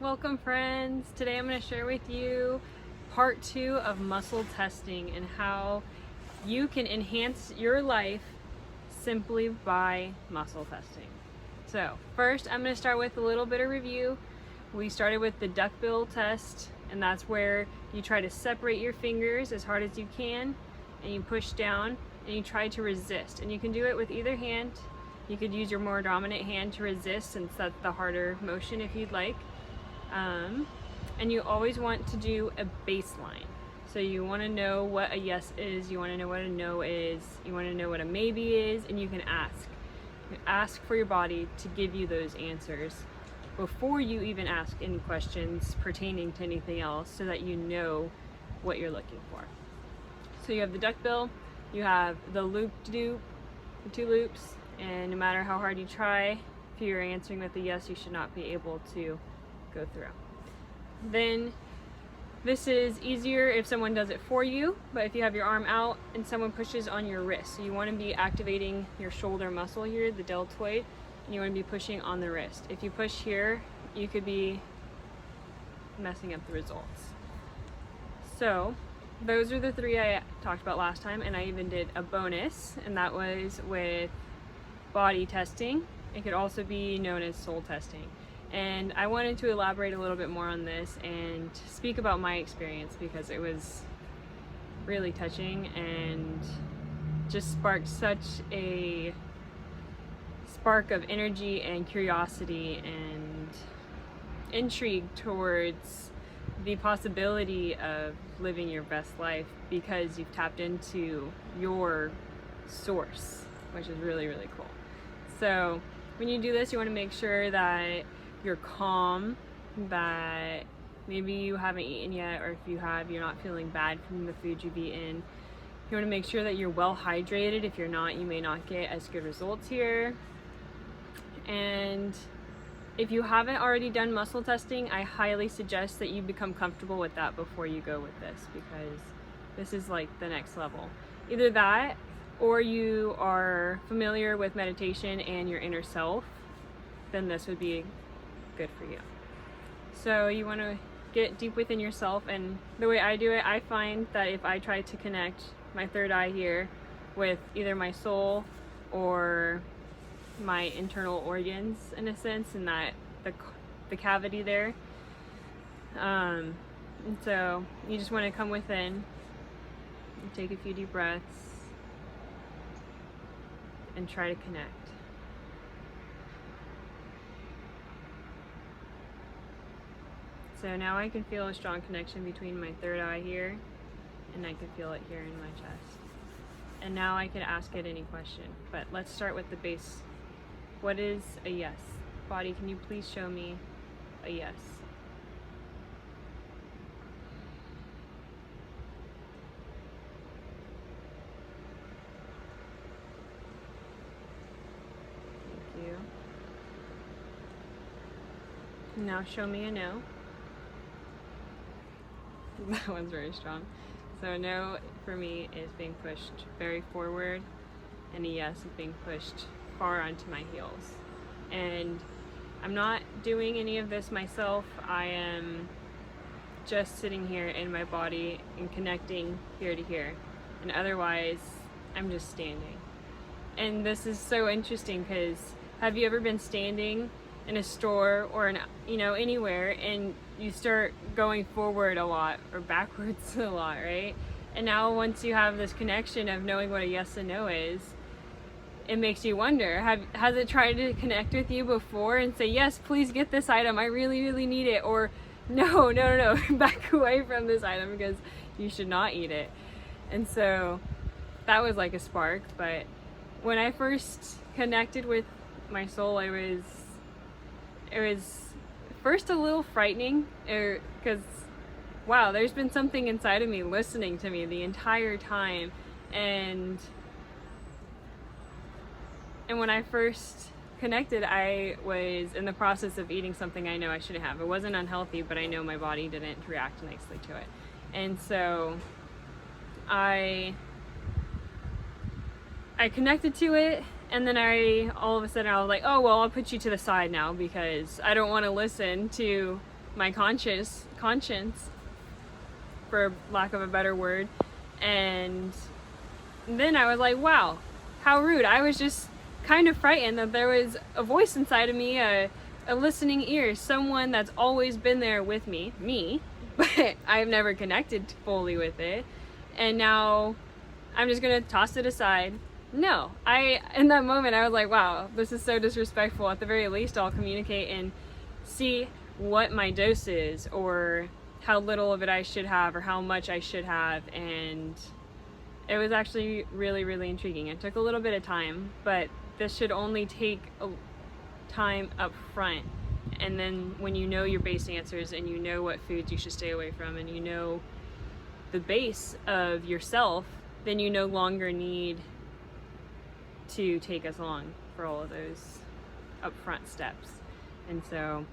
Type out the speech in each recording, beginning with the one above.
Welcome friends! Today I'm going to share with you part 2 of muscle testing and how you can enhance your life simply by muscle testing. So first I'm going to start with a little bit of review. We started with the duckbill test, and that's where you try to separate your fingers as hard as you can and you push down and you try to resist, and you can do it with either hand. You could use your more dominant hand to resist since that's the harder motion if you'd like. And you always want to do a baseline. So you want to know what a yes is, you want to know what a no is, you want to know what a maybe is, and you can ask. You ask for your body to give you those answers before you even ask any questions pertaining to anything else, so that you know what you're looking for. So you have the duckbill, you have the loop-de-doop, the 2 loops, and no matter how hard you try, if you're answering with a yes, you should not be able to go through. Then this is easier if someone does it for you, but if you have your arm out and someone pushes on your wrist, so you want to be activating your shoulder muscle here, the deltoid, and you want to be pushing on the wrist. If you push here, you could be messing up the results. So those are the 3 I talked about last time, and I even did a bonus, and that was with body testing. It could also be known as soul testing. And I wanted to elaborate a little bit more on this and speak about my experience, because it was really touching and just sparked such a spark of energy and curiosity and intrigue towards the possibility of living your best life, because you've tapped into your source, which is really, really cool. So when you do this, you want to make sure that you're calm, that maybe you haven't eaten yet, or if you have, you're not feeling bad from the food you've eaten. You want to make sure that you're well hydrated. If you're not, you may not get as good results here. And if you haven't already done muscle testing, I highly suggest that you become comfortable with that before you go with this, because this is like the next level. Either that, or you are familiar with meditation and your inner self, then this would be good for you. So you want to get deep within yourself, and the way I do it, I find that if I try to connect my third eye here with either my soul or my internal organs, in a sense, and that the cavity there, and so you just want to come within and take a few deep breaths and try to connect. So now I can feel a strong connection between my third eye here, and I can feel it here in my chest. And now I can ask it any question, but let's start with the base. What is a yes? Body, can you please show me a yes? Thank you. Now show me a no. That one's very strong. So no for me is being pushed very forward, and a yes is being pushed far onto my heels. And I'm not doing any of this myself. I am just sitting here in my body and connecting here to here, and otherwise I'm just standing. And this is so interesting, because have you ever been standing in a store or anywhere, and you start going forward a lot or backwards a lot, right? And now once you have this connection of knowing what a yes and no is, it makes you wonder, has it tried to connect with you before and say, yes, please get this item, I really, really need it, or no, back away from this item because you should not eat it. And so that was like a spark. But when I first connected with my soul, it was first a little frightening, because wow, there's been something inside of me listening to me the entire time. And when I first connected, I was in the process of eating something I know I shouldn't have. It wasn't unhealthy, but I know my body didn't react nicely to it. And so I connected to it, and then all of a sudden I was like, oh, well, I'll put you to the side now, because I don't want to listen to my conscience, for lack of a better word. And then I was like, wow, how rude. I was just kind of frightened that there was a voice inside of me, a listening ear, someone that's always been there with me, but I've never connected fully with it. And now I'm just gonna toss it aside. No, in that moment I was like, wow, this is so disrespectful. At the very least, I'll communicate and see what my dose is, or how little of it I should have, or how much I should have. And it was actually really, really intriguing. It took a little bit of time, but this should only take time up front. And then when you know your base answers, and you know what foods you should stay away from, and you know the base of yourself, then you no longer need to take as long for all of those upfront steps. And so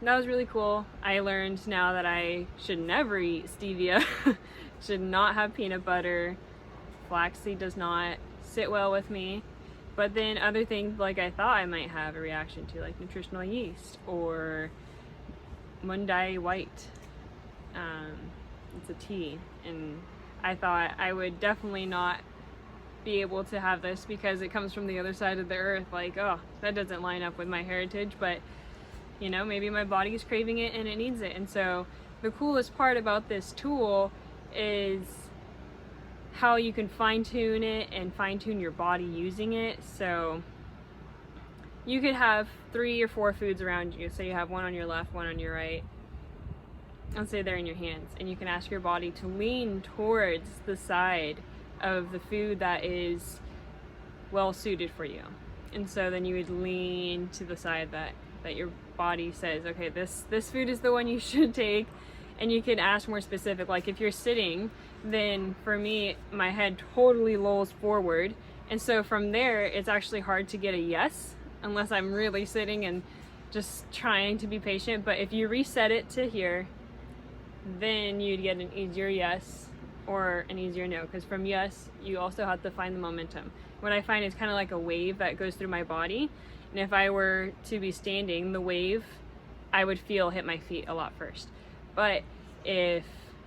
that was really cool. I learned now that I should never eat stevia, should not have peanut butter. Flaxseed does not sit well with me. But then other things like I thought I might have a reaction to, like nutritional yeast or Mundai white. It's a tea, and I thought I would definitely not be able to have this because it comes from the other side of the earth. Like, oh, that doesn't line up with my heritage, but you know, maybe my body's craving it and it needs it. And so the coolest part about this tool is how you can fine-tune it and fine-tune your body using it. So you could have 3 or 4 foods around you. So you have one on your left, one on your right. Let's say they're in your hands, and you can ask your body to lean towards the side of the food that is well suited for you. And so then you would lean to the side that your body says, okay, this food is the one you should take. And you can ask more specific. Like if you're sitting, then for me, my head totally lolls forward. And so from there, it's actually hard to get a yes, unless I'm really sitting and just trying to be patient. But if you reset it to here, then you'd get an easier yes or an easier no. Because from yes, you also have to find the momentum. What I find is kind of like a wave that goes through my body. And if I were to be standing, the wave I would feel hit my feet a lot first. But if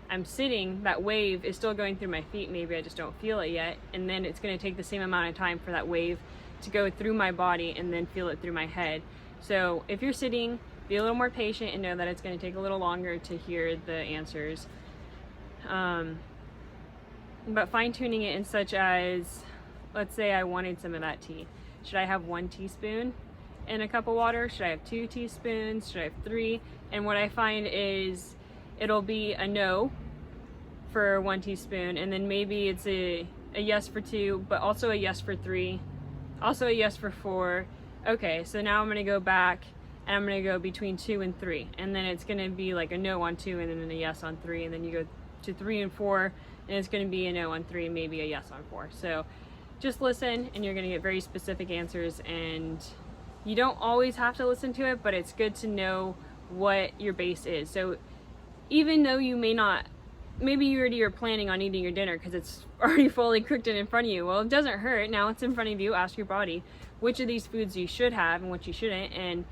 I'm sitting, that wave is still going through my feet. Maybe I just don't feel it yet. And then it's going to take the same amount of time for that wave to go through my body and then feel it through my head. So if you're sitting, be a little more patient and know that it's going to take a little longer to hear the answers. But fine-tuning it in such as, let's say I wanted some of that tea. Should I have 1 teaspoon in a cup of water? Should I have 2 teaspoons? Should I have 3? And what I find is it'll be a no for 1 teaspoon, and then maybe it's a yes for 2, but also a yes for 3, also a yes for 4. Okay, so now I'm gonna go back and I'm gonna go between 2 and 3, and then it's gonna be like a no on 2 and then a yes on 3, and then you go to 3 and 4, and it's gonna be a no on 3 and maybe a yes on 4. So just listen, and you're gonna get very specific answers. And you don't always have to listen to it, but it's good to know what your base is. So even though you may not, maybe you already are planning on eating your dinner because it's already fully cooked and in front of you. Well, it doesn't hurt. Now it's in front of you. Ask your body which of these foods you should have and what you shouldn't. And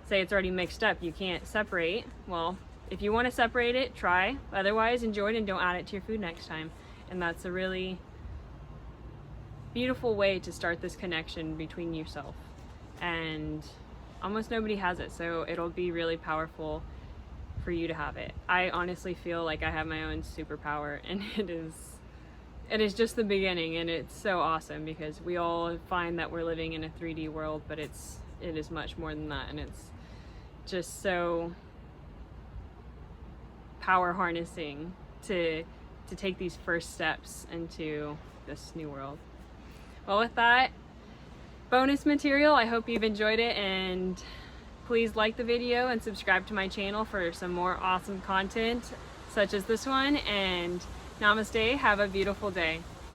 say it's already mixed up, you can't separate. Well, if you want to separate it, try. Otherwise, enjoy it and don't add it to your food next time. And that's a really beautiful way to start this connection between yourself. And almost nobody has it, so it'll be really powerful for you to have it. I honestly feel like I have my own superpower, and it is just the beginning, and it's so awesome because we all find that we're living in a 3D world, but it is much more than that, and it's just so power harnessing to take these first steps into this new world. Well, with that bonus material, I hope you've enjoyed it, and please like the video and subscribe to my channel for some more awesome content such as this one. And namaste, have a beautiful day.